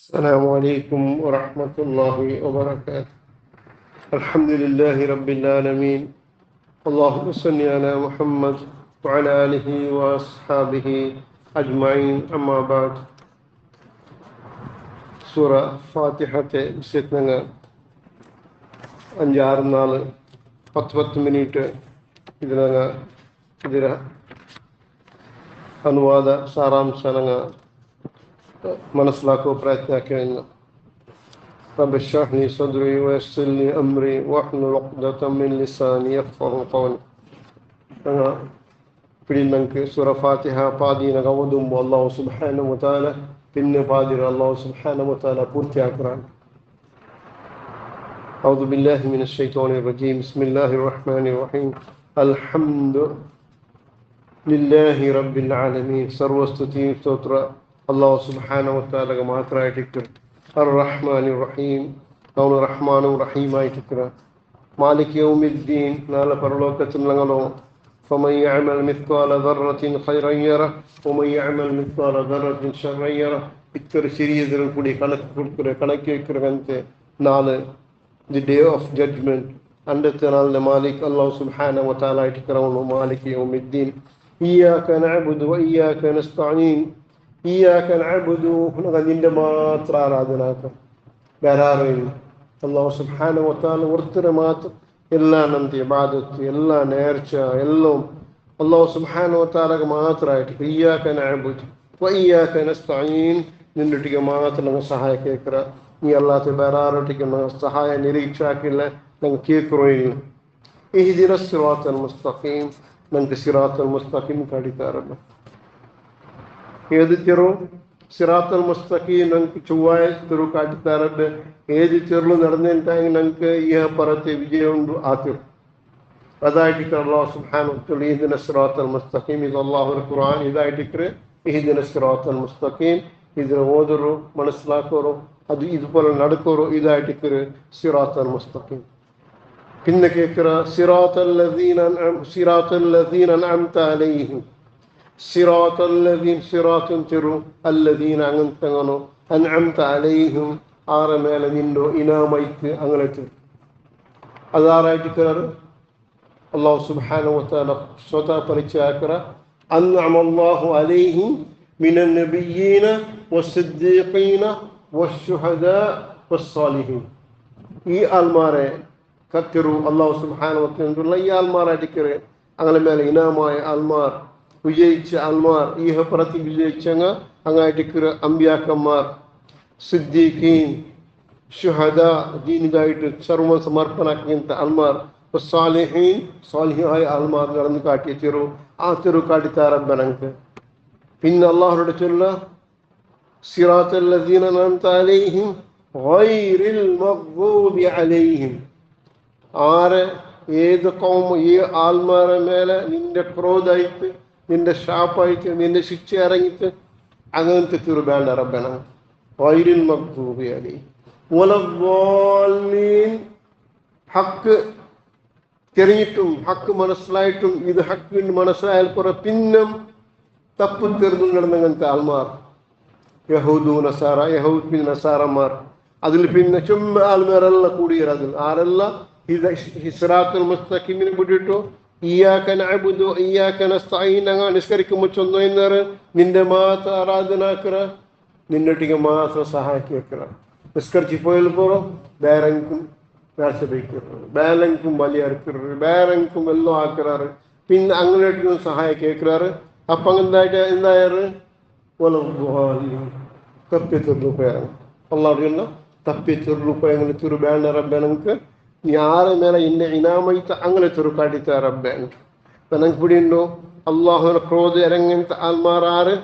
السلام عليكم ورحمة الله وبركاته. الحمد لله رب العالمين. اللهم صل على محمد وعلى آله وأصحابه أجمعين. أما بعد. سورة فاتحة വിശേഷങ്ങൾ 5-6 നാൾ 10 മിനിറ്റ് ಇದರ ಅನುವಾದ ಸಾರಾಂಶ മനസ്സിലാക്കുക പ്രയത്നിക്കുന്നു. റബ്ബി ഇശ്റഹ് ലി സദ്രി വയസ്സിർ ലി അംരി വഹ്ലുൽ ഉഖ്ദതം മിൻ ലിസാനി യഫ്ഖഹു ഖൗലി. നമുക്ക് സൂറ ഫാത്തിഹ പാതിനക ഓതുമ്പോൾ അല്ലാഹു സുബ്ഹാനഹു വ തആല പിന്നെ പാതിര അല്ലാഹു സുബ്ഹാനഹു വ തആല പൂർത്തിയാക്കുകയാണ്. അഊദു ബില്ലാഹി മിനശ് ശൈത്വാനിർ റജീം. ബിസ്മില്ലാഹിർ റഹ്മാനിർ റഹീം. അൽഹംദുലില്ലാഹി റബ്ബിൽ ആലമീൻ. സർവസ്തുതിയും സ്തോത്ര അല്ലാഹു സുബ്ഹാനഹു വ തആലക്ക് മാത്രമായിട്ടിരിക്കും. അർ റഹ്മാനിർ റഹീം, അവൻ റഹ്മാനും റഹീമായിട്ടിരിക്കുക. മാലിക് യൗമിദ്ദീൻ, നാളെ പരലോകത്തിൽ ഞങ്ങളോ ഫമൻ യഅമൽ മിസ്കാല ദർറത്തിൻ ഖൈറൻ യറഹ് വമൻ യഅമൽ മിസ്കാല ദർറത്തിൻ ശർറൻ യറഹ്. ഇത്ര ശരീരത്തിൽ കൂടി കണക്ക് വെക്കുന്നതിനകത്ത് നാളെ ദി ഡേ ഓഫ് ജഡ്ജ്മെന്റ് അണ്ടത്തെ നാളിലെ മാലിക് അല്ലാഹു സുബ്ഹാനഹു വ തആല ആയിട്ടിരിക്കുന്നു. മാലിക് യൗമിദ്ദീൻ. ഇയ്യാക നഅ്ബുദു വ ഇയ്യാക നസ്തഈൻ. ഇയ്യാക നഅ്ബുദു, നിന്റെ മാത്രം ആരാധനാക്കാം. വേറെ ആരെയും അല്ലാഹു സുബ്ഹാനഹു വ തആല ഒരുത്തരെ മാത്രം എല്ലാ നന്ദി ഇബാദത്ത് എല്ലാ നേർച്ച എല്ലാം അല്ലാഹു സുബ്ഹാനഹു വ തആലക്ക് മാത്രമായിട്ട്. ഇയ്യാക നഅ്ബുദു വ ഇയ്യാക നസ്തഈൻ, നിന്നൊട്ടിಗೆ ಮಾತ್ರ ನಂಗೆ ಸಹಾಯ ಕೇಳ್ಕರ. ನೀ ಅಲ್ಲಾತ ಬೇರೆ ಆರೊಟ್ಟಿಗೆ ನಂಗೆ ಸಹಾಯ ನಿರೀಕ್ಷೆ ಹಾಕಿಲ್ಲ, ನಂಗೆ ಕೇಳ್ಕರೋ ಇಲ್ಲ. ಇಹ್ದಿನ ಸಿರಾತಲ್ ಮುಸ್ತಖೀಮ್, ನಂಗೆ ಸಿರಾತಲ್ ಮುಸ್ತಖೀಮ್ ಕಾಡಿತಾರಲ್ಲ. ഏത് ചെറു സിറാത്തൽ മുസ്തഖീം ഞങ്ങൾക്ക് ചൊവ്വായ ചെറു കാട്ടിത്താറുണ്ട്. ഏത് ചെറുലും നടന്നിട്ടാങ്കിൽ ഞങ്ങൾക്ക് ഈ പറത്തെ വിജയം ആക്കും. അതായിട്ട് അല്ലാഹു സുബ്ഹാനഹു വ തആല ഇഹ്ദിന സിറാത്തൽ മുസ്തഖീം, ഇത് അല്ലാഹുവിന്റെ ഖുർആൻ. ഇതായിട്ട് ഇഹ്ദിന സിറാത്തൽ മുസ്തഖീം, ഇതിനെ ഓതರು മനസ്സിലാക്കോರು ಅದು ഇതുപോലെ നടക്കോರು. ഇതായിട്ട് സിറാത്തൽ മുസ്തഖീം. പിന്നെ കേൾക്കറ സിറാത്തൽ ലദീന അൻഅംത അലൈഹിം. സിറാത്തല്ലദീൻ, സിറാത്തുൻ തിരു അല്ലദീന അങ്ങനത്തങ്ങനോ അൻഅംത അലൈഹിം, ആറ മേലെ നിന്നോ ഇനാമൈക്ക് അങ്ങനത്തെ. അതാറായിട്ട് അല്ലാഹു സുബ്ഹാനഹു വ തആല സ്വതः പരിചയാക്കറ അൻഅമല്ലാഹു അലൈഹിം മിനൻ നബിയ്യീന വസ്സിദ്ദീഖീന വശുഹദാ വസ്സാലിഹീൻ. ഈ ആൽമാരെ കത്തിരു അല്ലാഹു സുബ്ഹാനഹു വ തആല ഈ ആൽമാരായിട്ട് അങ്ങനെ മേലെ ഇനാമായ ആൽമാർ, വിജയിച്ച ആൽമാർ, ഈഹ പ്രതി വിജയിച്ചങ്ങ അങ്ങായിട്ട് അമ്പിയാക്കന്മാർ, സിദ്ദീഖീൻ, ഷുഹദ, ദീനിതായിട്ട് സർവ സമർപ്പണാക്കിയ ആൽമാർ, സാലിഹീൻ, സാലിഹായ ആൽമാർ നടന്നു കാട്ടിയ ചെറു ആ ചെറു കാട്ടിത്താറബനക്ക്. പിന്നെ അള്ളാഹുടെ ചൊല്ല സിറാത്തൽ ലദീന അൻഅംത അലൈഹിം ഗൈറിൽ മഗ്ദൂബി അലൈഹിം. ആരെ ഏത് കൗം ഈ ആൽമാരെ മേലെ നിന്റെ ക്രോധായിട്ട് നിന്റെ ഷാപ്പായിട്ട് നിന്റെ ശിക്ഷ ഇറങ്ങിയിട്ട് അങ്ങനത്തെ തിരുബേണ്ട റബ്ബന. ഗൈറിൽ മഗ്ദൂബി അലൈഹിം വലദ്ദാല്ലീൻ. ഹക്ക് തിരിഞ്ഞിട്ടും ഹക്ക് മനസ്സിലായിട്ടും ഇത് ഹക്കിന് മനസ്സിലായാൽ പിന്നും തപ്പ് തീർന്നു നടന്നങ്ങനത്തെ ആൾമാർ, യഹൂദു നസാറ, യഹൂദ് പിന്നെ നസാറന്മാർ. അതിൽ പിന്നെ ചുമ്മ ആൾമാരെല്ലാം കൂടിയത്. അതിൽ ആരല്ല സിറാത്തുൽ മുസ്തഖീമിനെ വിട്ടിട്ടോ ഇയ്യാക നഅ്ബുദു ഇയ്യാക നസ്തഈൻ അങ്ങ് നിസ്കരിക്കുമ്പോൾ ചൊന്നു എന്നേറെ നിന്റെ മാത്രം ആരാധനാക്കറ, നിന്നൊട്ടിಗೆ ಮಾತ್ರ ಸಹಾಯ ಕೇಳ್ಕರ. ನಿಸ್ಕರಿಸಿ പോയാൽ പോറോ ಬೇರೆಂക്കും വേർച്ചബൈക്കറ്, ಬೇರೆಂക്കും ബലി അറുക്കറ്, ಬೇರೆಂക്കും എല്ലാം ആക്കറാറ്. പിന്നെ അങ്ങനെയൊട്ടിക്കും സഹായ കേൾക്കറാറ്. അപ്പം എന്തായാറ് തപ്പി തീർന്നുപോയാണ്. അള്ളാഹുല്ല തപ്പി തീർന്നുപോയങ്ങനെ തിരുബേണ്ട റബ്ബനക്ക് ಯಾರ ಮೇಲೆ ಇನ್ನೇ ಇನಾಮೈತ ಅಂಗಲೆ ತುರು ಕಾಟಿತ ರಬ್ಬೆ ಅಂತ ನನಗೆ ಬಿಡಿಂಡು. ಅಲ್ಲಾಹುನ ಕ್ರೋಧ ಎರಂಗಂತ ಆಲ್ಮಾರಾರೆ,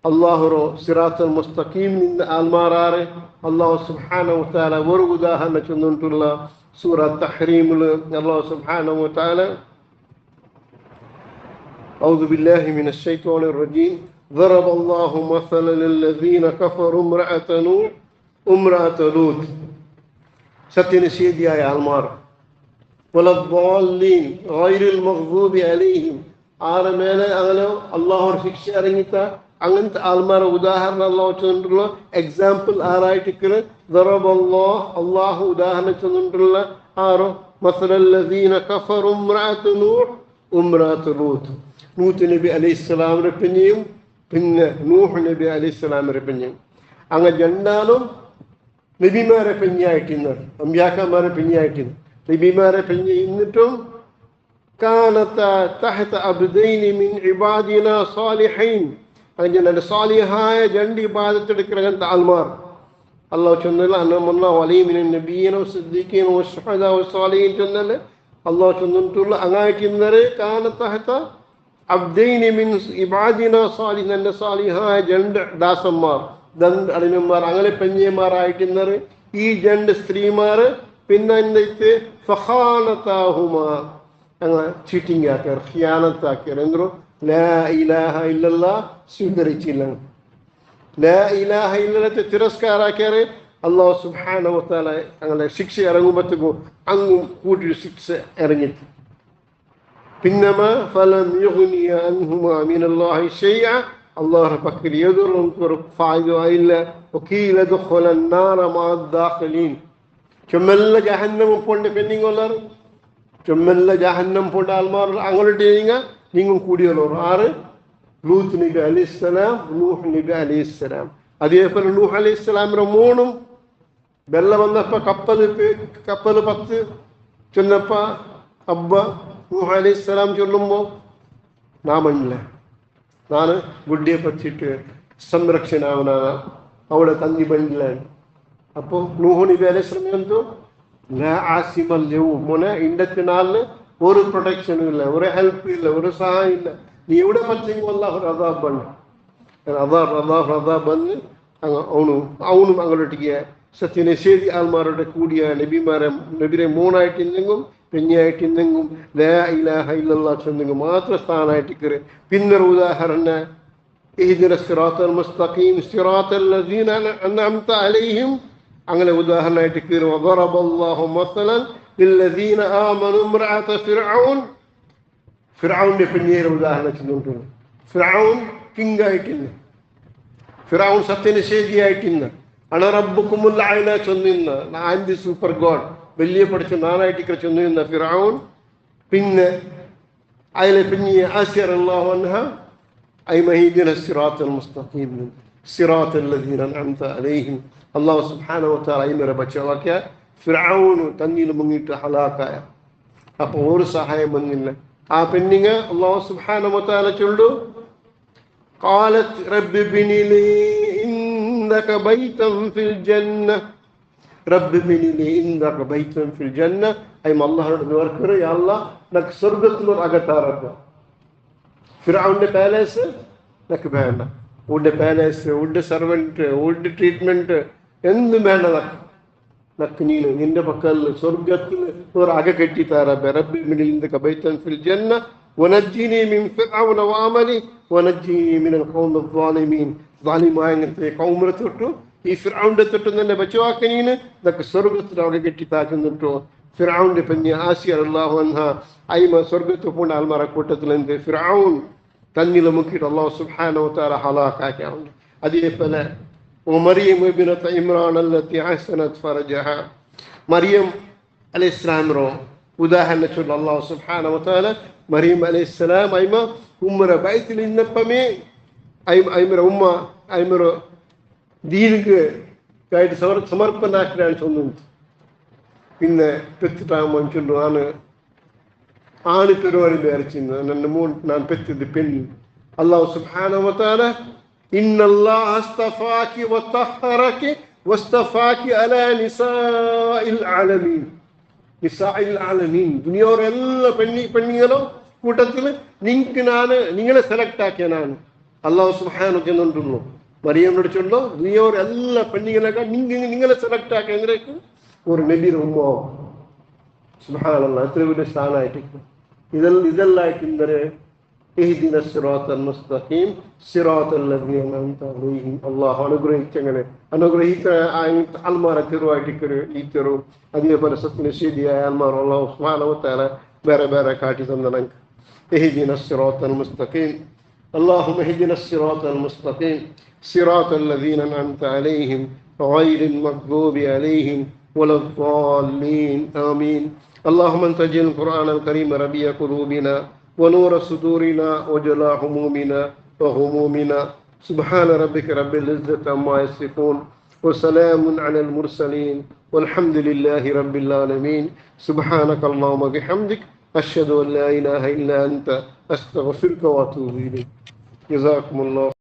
ಅಲ್ಲಾಹುರು ಸಿರಾತಲ್ ಮುಸ್ತಖೀಮ್ ನಿಂದ ಆಲ್ಮಾರಾರೆ. ಅಲ್ಲಾಹು ಸುಬ್ಹಾನಹು ವ ತಆಲ ഒരു ഉദാഹരണ ചൊല്ലുന്നുണ്ടുള്ള സൂറ തഹ്രീമിൽ അല്ലാഹു സുബ്ഹാനഹു വ തആല أعوذ بالله من الشيطان الرجيم. ضرب الله مثلا للذين كفروا امرأة لوط. സത്യനിഷേധിയായ ആൾമാർ, വലദ്ദാല്ലീൻ ഗൈറിൽ മഗ്ദൂബി അലൈഹിം, ആരെ മേലെ അങ്ങനെ അല്ലാഹുവിന്റെ ശിക്ഷ ഇറങ്ങിത്ത അങ്ങനത്തെ ആൾമാരെ ഉദാഹരണം അള്ളാഹു ചെന്നിട്ടുള്ള എക്സാമ്പിൾ ആരായിട്ടിരിക്കുന്ന അള്ളാഹു ഉദാഹരണം ചെന്നിട്ടുള്ള ആരോ മസലല്ലദീന കഫറു ഇംറഅതു നൂഹ് ഇംറഅതു ലൂത്ത്. ലൂത്ത് നബി അലൈഹിസ്സലാമിനെ പിന്നെയും പിന്നെ നൂഹ് നബി അലൈഹിസ്സലാമിനെ പിന്നെയും അങ്ങനെ രണ്ടാലും നബിമാരെ പിന്നെയായിട്ടിരുന്നത്, അമ്പ്യാക്കന്മാരെ പിന്നെയായിട്ടിരുന്നു. നബിമാരെ പിന്നെ ഇന്നിട്ടും കാനത തഹത അബ്ദൈനി മിൻ ഇബാദിനാ സാലിഹീൻ, അങ്ങനെ സാലിഹായ രണ്ട് ഇബാദത്തെടുക്കുന്ന ആൾമാർ അള്ളാഹു ചൊന്നല്ല അന്നമല്ലാഹു അലൈഹി മിനൻ നബിയ്യീന വസ്സദ്ദീഖീന വസ്ശുഹദാ വസ്സാലിഹീൻ ചൊന്നല്ല അള്ളാഹു ചൊന്നിട്ടുള്ള അങ്ങായിട്ടിരുന്നത് കാനത തഹത അബ്ദൈനി മിൻ ഇബാദിനാ സാലിഹീൻ, എൻ്റെ സാലിഹായ രണ്ട് ദാസന്മാർ രണ്ട് അടിമന്മാർ അങ്ങനെ പെഞ്ഞന്മാരായിട്ടിരുന്നത് ഈ രണ്ട് സ്ത്രീമാർ പിന്നെ എന്തൊക്കെ ഫഖാനതാഹുമ അങ്ങനെ ചീറ്റിംഗ് ആക്കിയാർ, ഖിയാനത്താക്കിയാർ. എന്തോ ലാ ഇലാഹ ഇല്ലല്ലാഹ് സ്വീകരിച്ചില്ല, ലാ ഇലാഹ ഇല്ലല്ലാഹ് തിരസ്കാരാക്കിയാർ. അല്ലാഹു സുബ്ഹാനഹു വ തആല അങ്ങനെ ശിക്ഷ ഇറങ്ങുമ്പോഴത്തേക്കും അങ്ങും കൂട്ടി ശിക്ഷ ഇറങ്ങിട്ട് പിന്നമ ഫലം യുഗ്നിയ അൻഹുമാ മിനല്ലാഹി ശൈഅ, അള്ളാഹുടെ പക്കൽ ഏതൊരു ഫായിദയില്ല. വഖീല ദഖുല النار مع الداخلين, ചുമല്ല ജഹന്നം പോണ്ട പെണ്ണിങ്ങോല്ലാർ, ചുമല്ല ജഹന്നം പോണ്ട ആൾമാർ അങ്ങോട്ട് നിങ്ങൾ കൂടിയുള്ളവർ ആറ് ലൂത്ത് നബി അലൈഹിസ്സലാം, നൂഹ് നബി അലൈഹിസ്സലാം. അതേപോലെ നൂഹ് അലൈഹിസ്സലാമിന്റെ മോണും വെള്ളം വന്നപ്പോ കപ്പൽ 10 ചൊന്നപ്പ അബ്ബ നൂഹ് അലൈഹിസ്സലാം ചൊല്ലുമ്പോ നാമല്ല ನಾನು ಗುಡ್ಡೆ ಪಚ್ಚಿಟ್ಟು ಸಂರಕ್ಷಣೆ ಅವಳ ತಂದಿ ಬಂದಿಲ್ಲ. ಅಪ್ಪೋ ನೂಹುನಿ ಬೇರೆ ശ്രമം ആസിമല്യവും മോനെ ഇണ്ടത്തെ നാളില് ഒരു പ്രൊട്ടക്ഷനും ഇല്ല, ഒരു ഹെൽപ്പ് ഇല്ല, ഒരു സഹായം ഇല്ല. നീ എവിടെ പറ്റെങ്കിൽ അല്ലാഹു അദാബ് ബണ്ട് അദാബ് ബന്ന് അവനും അങ്ങോട്ടേക്ക് സത്യനിഷേധി ആൾമാരുടെ കൂടിയ നബിരെ മൂന്നായിട്ടില്ലെങ്കും പെഞ്ഞായിട്ടില്ലെങ്കും ലാ ഇലാഹ ഇല്ലല്ലാഹ് ചെന്നെങ്കിൽ മാത്രം സ്ഥാനായിട്ടിക്കറ്. പിന്നൊരു ഉദാഹരണ ഇഹ്ദിന സിറാത്തൽ മുസ്തഖീം സിറാത്തൽ ലദീന അൻഅംത അലൈഹിം അങ്ങനെ ഉദാഹരണമായിട്ട് കീറും. വദറബല്ലാഹു മസലൻ ലില്ലദീന ആമനു ഇംറഅത ഫിർഔൻ, ഫിർഔന്റെ പെഞ്ഞേരെ ഉദാഹരണം ചെന്നിട്ടുണ്ട്. ഫിർഔൻ കിങ് ആയിട്ടില്ല, ഫിർഔൻ സത്യനിഷേധിയായിട്ടില്ല, അണ റബ്ബുക്കുമുൽ അഅല ചൊന്നിന്ന I am the super god വലിയ പഠിച്ച നാനായിട്ടിക്ക ചൊന്നിരുന്ന ഫിർഔൻ. പിന്നെ അതിലെ പിന്നെ ആസിയ റളിയല്ലാഹു അൻഹ അയ്മഹീദിന സിറാത്തൽ മുസ്തഖീം സിറാത്തൽ ലദീന അൻഅംത അലൈഹിം, അല്ലാഹു സുബ്ഹാനഹു വ തആല അയ്മരെ ബച്ചവാക്കിയ ഫിർഔൻ തന്നിൽ മുങ്ങിട്ട് ഹലാക്കായ. അപ്പൊ ഒരു സഹായം വന്നില്ല. ആ പെണ്ണിങ്ങ അല്ലാഹു സുബ്ഹാനഹു വ തആല ചൊല്ലു ഖാലത് റബ്ബി ബിനി ലീ ഇന്നക ബൈതൻ ഫിൽ ജന്ന, റബ്ബി ബിനി ലീ ഇന്നക ബൈതൻ ഫിൽ ജന്ന. അയ്മ അല്ലാഹുവിനോട് വർക്കറ്, യാ അല്ലാഹ് നക്ക് സ്വർഗ്ഗത്തിലൊരു അകത്താറക്ക. ഫിർഔന്റെ പാലസ് നക്ക് വേണ്ട, wood palace, wood servant, wood treatment എന്തും വേണ്ട നക്ക് നീನು നിന്റെ പക്കൽ സ്വർഗത്തിൽ ഒരു അക കെട്ടിത്താറ. റബ്ബി ബിനി ലീ ഇന്നക ബൈതൻ ഫിൽ ജന്ന വനജ്ജിനി മിൻ ഫിർഔന വഅമലി വനജ്ജിനി മിനൽ ഖൗമിൽ ളാലിമീൻ. ളാലിമായ കൗമിനെ തൊട്ടു ഈ ഫിർഔന്റെ തൊട്ടു തന്നെ ബച്ചവാക്കനീന് നക്ക് സ്വർഗത്തിൽ അവിടെ കെട്ടിത്താക്കുന്നിട്ടോ. ഫിർഔന്റെ പെഞ്ഞ് ആസിയ റളിയല്ലാഹു അൻഹ അയ്മ സ്വർഗത്ത് പോണ്ട ആൾമാരെ കൂട്ടത്തിലെന്ത് ഫിർഔൻ തന്നിൽ മുക്കിയിട്ട് അല്ലാഹു സുബ്ഹാനഹു വ തആല ഹലാക്കാക്കിയാണ്. അതേപോലെ മറിയം ഇബ്നത്ത് ഇമ്രാൻ അല്ലത്തി അഹ്സനത് ഫർജഹ, മറിയം അലൈഹിസ്സലാമിന്റെ ഉദാഹരണ ചൊല്ല അല്ലാഹു സുബ്ഹാനഹു വ തആല മറിയം അലൈഹിസ്സലാം അയ്മ ഉമ്മറ ബൈത്തിൽ ഇന്നപ്പമേ അയ്മറ ഉമ്മ അയ്മറ ദീനിക്ക് ആയിട്ട് സമർപ്പണാക്കിയാണ് ചൊല്ലുന്നത്. പിന്നെ പെത്തിട്ടാകുമ്പോൾ ചൊല്ലു ആണ് പെരുവാടി വിചാരിച്ചിരുന്നു എൻ്റെ മോൻ ഞാൻ പെറ്റത് പെണ്ണ്. അല്ലാഹു സുബ്ഹാനഹു വ തആല ഇന്നല്ലാഹ അസ്തഫാകി വതഹറകി വസ്തഫാകി അലാ നിസാഇൽ ആലമീൻ, നിസാഇൽ ആലമീൻ ദുനിയാവിലെ എല്ലാ പെണ്ണുങ്ങളും കൂട്ടത്തിൽ നിങ്ങളെ സെലക്ട് ആക്കിയനാണ് അല്ലാഹു സുബ്ഹാനഹു ചെന്നുകൊണ്ടുള്ളൂ. മറിയമ്മോട് ചൊല്ലോ ദുനിയാവിലെ എല്ലാ പെണ്ണുങ്ങളൊക്കെ നിങ്ങളെ സെലക്ട് ആക്കിയ എങ്ങനെയൊക്കെ ഒരു നബിയുടെ ഉമ്മോ. സുബ്ഹാനല്ലാഹ്, എത്ര വലിയ സ്ഥാനമായിട്ട് ഇതെല്ലായിട്ട് ഇന്നലെ ഇഹ്ദിന സിറാത്തൽ മുസ്തഖീം സിറാത്തൽ ലദീന അൻഅംത അലൈഹിം. അല്ലാഹു അനുഗ്രഹിച്ചങ്ങനെ അനുഗ്രഹിച്ച ആൾമാരെ തെരുവായിട്ട് ഈ തെരു. അതേപോലെ സത്യനിഷേധിയായ ആൾമാർ അല്ലാഹു സുബ്ഹാനഹു വ തആല വേറെ വേറെ കാട്ടി തന്ന ഇഹ്ദിന സിറാത്തൽ മുസ്തഖീം اللهم اهدنا الصراط المستقيم صراط الذين أنعمت عليهم غير المغضوب عليهم ولا الضالين آمين. اللهم أنت جل القرآن الكريم ربيع قلوبنا ونور صدورنا وجلاء همومنا وغمومنا. سبحان ربك رب العزة عما يصفون وسلام على المرسلين والحمد لله رب العالمين. سبحانك اللهم وبحمدك أشهد أن لا إله إلا أنت أستغفرك وأتوب إليك. جزاكم الله.